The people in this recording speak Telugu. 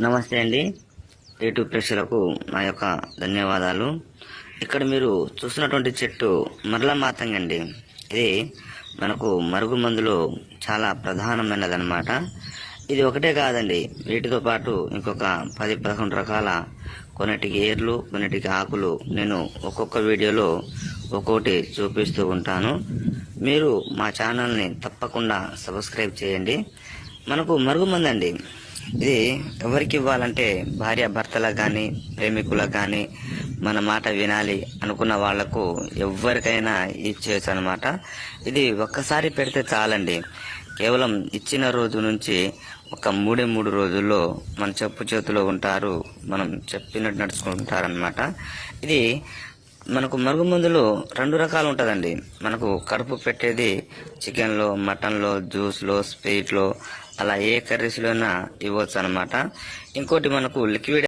నమస్తే అండి. యూట్యూబ్ ప్రేక్షకులకు నా యొక్క ధన్యవాదాలు. ఇక్కడ మీరు చూస్తున్నటువంటి చెట్టు మరల మాతంగి అండి. ఇది మనకు మరుగు మందులో చాలా ప్రధానమైనదన్నమాట. ఇది ఒకటే కాదండి, వీటితో పాటు ఇంకొక 10-11 రకాల కొన్నిటికి ఏర్లు, కొన్నిటికి ఆకులు నేను ఒక్కొక్క వీడియోలో ఒక్కొక్కటి చూపిస్తూ ఉంటాను. మీరు మా ఛానల్ని తప్పకుండా సబ్స్క్రైబ్ చేయండి. మనకు మరుగుమందు అండి, ఇది ఎవరికి ఇవ్వాలంటే భార్య భర్తలకు కానీ, ప్రేమికులకు కానీ, మన మాట వినాలి అనుకున్న వాళ్లకు ఎవరికైనా ఇచ్చేయచ్చు అనమాట. ఇది ఒక్కసారి పెడితే చాలండి. కేవలం ఇచ్చిన రోజు నుంచి ఒక 3 రోజుల్లో మన చెప్పు చేతిలో ఉంటారు, మనం చెప్పినట్టు నడుచుకుంటారనమాట. ఇది మనకు మరుగుమందులో 2 రకాలు ఉంటుందండి. మనకు కడుపు పెట్టేది చికెన్లో, మటన్లో, జ్యూస్లో, స్వీట్లో, అలా ఏ కర్రీస్లోనా ఇవ్వచ్చు అనమాట. ఇంకోటి మనకు లిక్విడ్